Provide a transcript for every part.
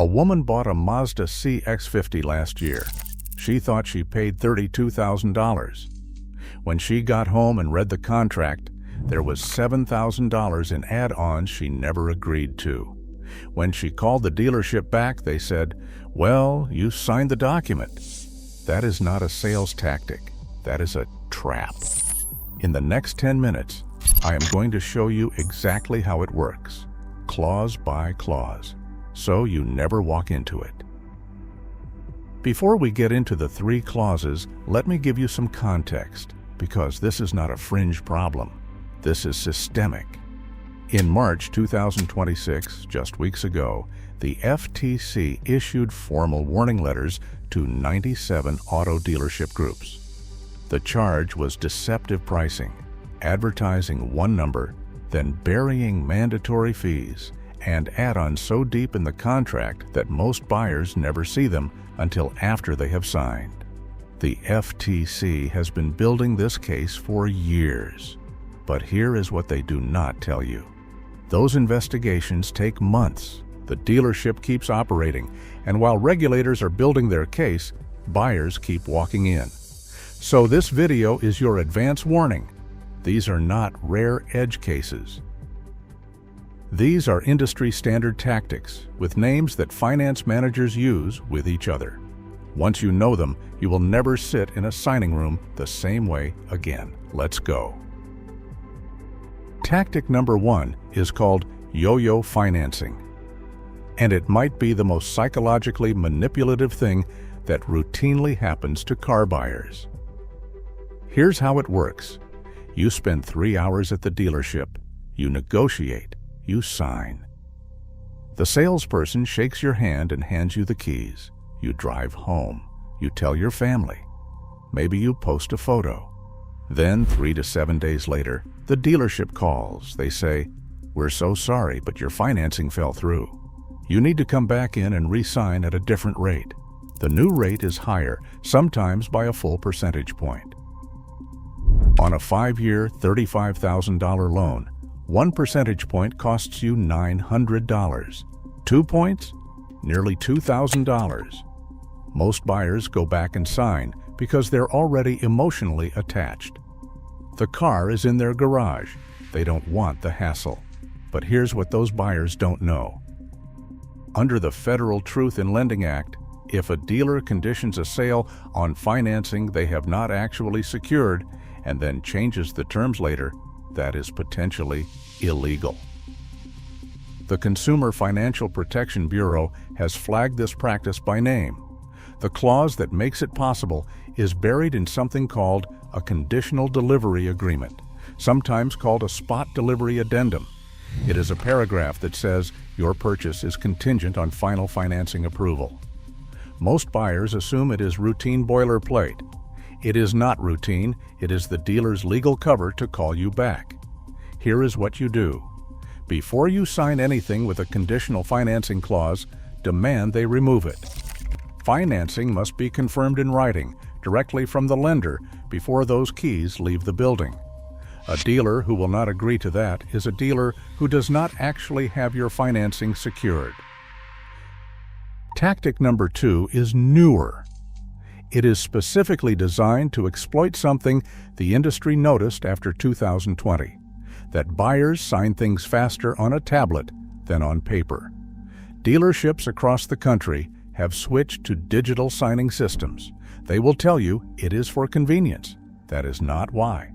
A woman bought a Mazda CX-50 last year. She thought she paid $32,000. When she got home and read the contract, there was $7,000 in add-ons she never agreed to. When she called the dealership back, they said, "Well, you signed the document." That is not a sales tactic. That is a trap. In the next 10 minutes, I am going to show you exactly how it works, clause by clause, so you never walk into it. Before we get into the 3 clauses, let me give you some context, because this is not a fringe problem. This is systemic. In March 2026, just weeks ago, the FTC issued formal warning letters to 97 auto dealership groups. The charge was deceptive pricing, advertising one number, then burying mandatory fees, and add-ons so deep in the contract that most buyers never see them until after they have signed. The FTC has been building this case for years. But here is what they do not tell you. Those investigations take months. The dealership keeps operating, and while regulators are building their case, buyers keep walking in. So this video is your advance warning. These are not rare edge cases. These are industry standard tactics with names that finance managers use with each other. Once you know them, you will never sit in a signing room the same way again. Let's go. Tactic number 1 is called yo-yo financing. And it might be the most psychologically manipulative thing that routinely happens to car buyers. Here's how it works. You spend 3 hours at the dealership. You negotiate. You sign. The salesperson shakes your hand and hands you the keys. You drive home. You tell your family. Maybe you post a photo. Then 3 to 7 days later, the dealership calls. They say, "We're so sorry, but your financing fell through. You need to come back in and re-sign at a different rate." The new rate is higher, sometimes by a full percentage point. On a 5-year, $35,000 loan, 1 percentage point costs you $900. 2 points? Nearly $2,000. Most buyers go back and sign because they're already emotionally attached. The car is in their garage. They don't want the hassle. But here's what those buyers don't know. Under the Federal Truth in Lending Act, if a dealer conditions a sale on financing they have not actually secured and then changes the terms later, that is potentially illegal. The Consumer Financial Protection Bureau has flagged this practice by name. The clause that makes it possible is buried in something called a conditional delivery agreement, sometimes called a spot delivery addendum. It is a paragraph that says your purchase is contingent on final financing approval. Most buyers assume it is routine boilerplate. It is not routine. It is the dealer's legal cover to call you back. Here is what you do. Before you sign anything with a conditional financing clause, demand they remove it. Financing must be confirmed in writing, directly from the lender, before those keys leave the building. A dealer who will not agree to that is a dealer who does not actually have your financing secured. Tactic number 2 is newer. It is specifically designed to exploit something the industry noticed after 2020, that buyers sign things faster on a tablet than on paper. Dealerships across the country have switched to digital signing systems. They will tell you it is for convenience. That is not why.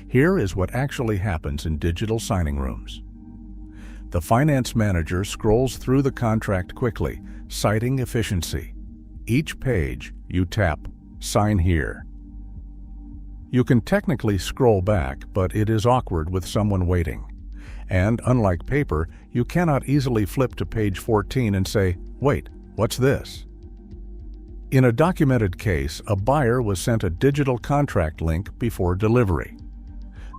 Here is what actually happens in digital signing rooms. The finance manager scrolls through the contract quickly, citing efficiency. Each page, you tap, "Sign here." You can technically scroll back, but it is awkward with someone waiting. And unlike paper, you cannot easily flip to page 14 and say, "Wait, what's this?" In a documented case, a buyer was sent a digital contract link before delivery.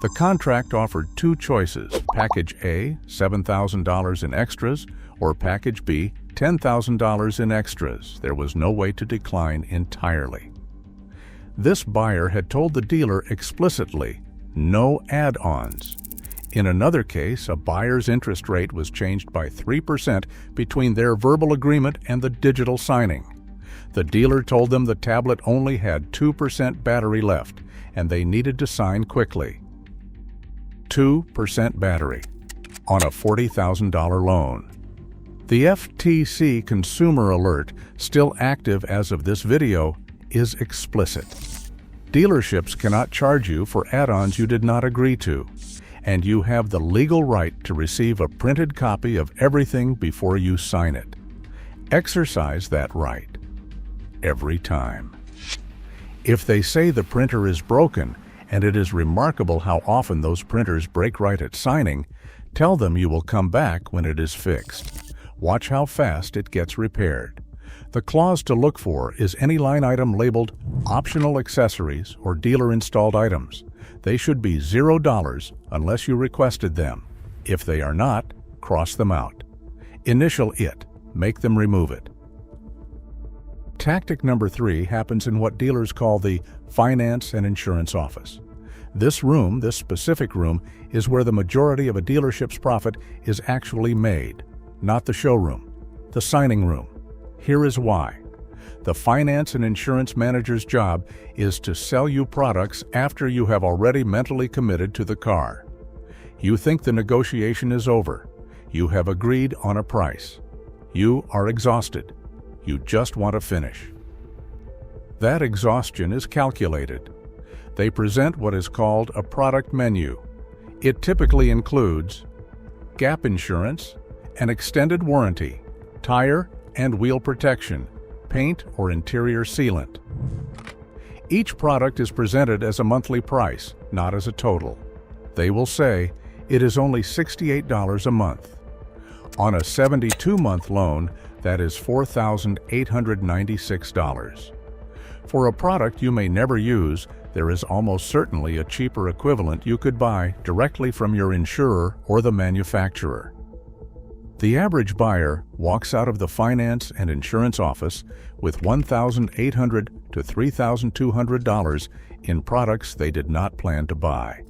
The contract offered 2 choices: Package A, $7,000 in extras, or Package B, $10,000 in extras. There was no way to decline entirely. This buyer had told the dealer explicitly, no add-ons. In another case, a buyer's interest rate was changed by 3% between their verbal agreement and the digital signing. The dealer told them the tablet only had 2% battery left, and they needed to sign quickly. 2% battery on a $40,000 loan. The FTC consumer alert, still active as of this video, is explicit. Dealerships cannot charge you for add-ons you did not agree to, and you have the legal right to receive a printed copy of everything before you sign it. Exercise that right every time. If they say the printer is broken, and it is remarkable how often those printers break right at signing, tell them you will come back when it is fixed. Watch how fast it gets repaired. The clause to look for is any line item labeled optional accessories or dealer-installed items. They should be $0 unless you requested them. If they are not, cross them out. Initial it. Make them remove it. Tactic number 3 happens in what dealers call the finance and insurance office. This specific room, is where the majority of a dealership's profit is actually made, not the showroom, the signing room. Here is why. The finance and insurance manager's job is to sell you products after you have already mentally committed to the car. You think the negotiation is over. You have agreed on a price. You are exhausted. You just want to finish. That exhaustion is calculated. They present what is called a product menu. It typically includes gap insurance, an extended warranty, tire and wheel protection, paint or interior sealant. Each product is presented as a monthly price, not as a total. They will say, it is only $68 a month. On a 72-month loan, that is $4,896. For a product you may never use, there is almost certainly a cheaper equivalent you could buy directly from your insurer or the manufacturer. The average buyer walks out of the finance and insurance office with $1,800 to $3,200 in products they did not plan to buy.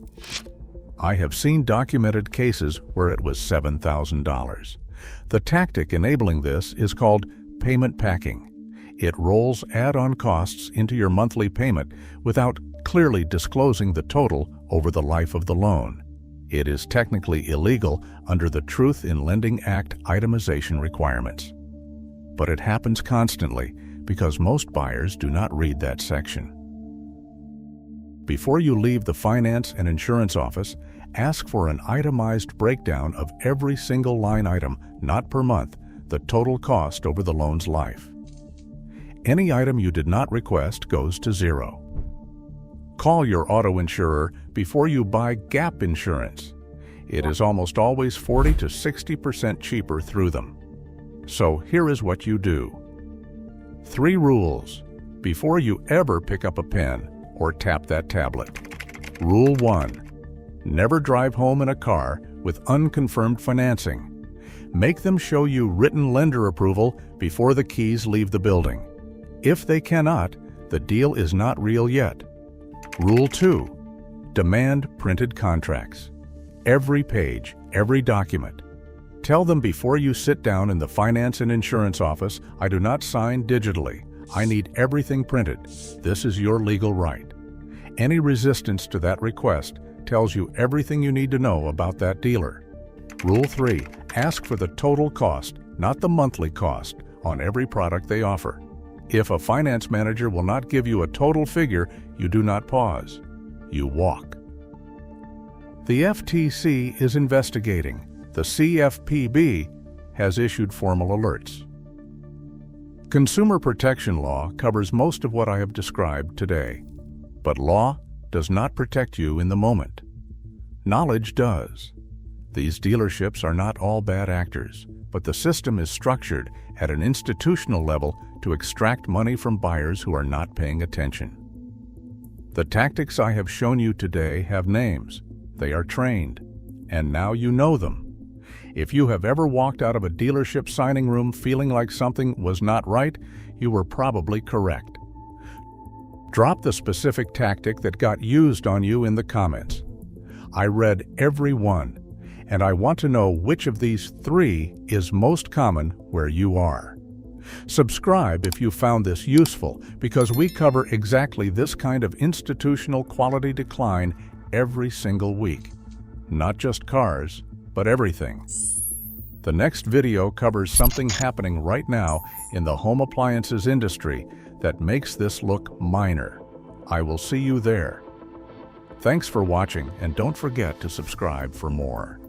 I have seen documented cases where it was $7,000. The tactic enabling this is called payment packing. It rolls add-on costs into your monthly payment without clearly disclosing the total over the life of the loan. It is technically illegal under the Truth in Lending Act itemization requirements. But it happens constantly because most buyers do not read that section. Before you leave the finance and insurance office, ask for an itemized breakdown of every single line item, not per month, the total cost over the loan's life. Any item you did not request goes to $0. Call your auto insurer before you buy gap insurance. It is almost always 40 to 60% cheaper through them. So here is what you do. 3 rules before you ever pick up a pen or tap that tablet. Rule 1. Never drive home in a car with unconfirmed financing. Make them show you written lender approval before the keys leave the building. If they cannot, the deal is not real yet. Rule 2. Demand printed contracts. Every page, every document. Tell them before you sit down in the finance and insurance office, I do not sign digitally. I need everything printed. This is your legal right. Any resistance to that request tells you everything you need to know about that dealer. Rule 3. Ask for the total cost, not the monthly cost, on every product they offer. If a finance manager will not give you a total figure, you do not pause. You walk. The FTC is investigating. The CFPB has issued formal alerts. Consumer protection law covers most of what I have described today, but law does not protect you in the moment. Knowledge does. These dealerships are not all bad actors, but the system is structured at an institutional level to extract money from buyers who are not paying attention. The tactics I have shown you today have names. They are trained, and now you know them. If you have ever walked out of a dealership signing room feeling like something was not right, you were probably correct. Drop the specific tactic that got used on you in the comments. I read every one, and I want to know which of these 3 is most common where you are. Subscribe if you found this useful, because we cover exactly this kind of institutional quality decline every single week. Not just cars, but everything. The next video covers something happening right now in the home appliances industry that makes this look minor. I will see you there. Thanks for watching, and don't forget to subscribe for more.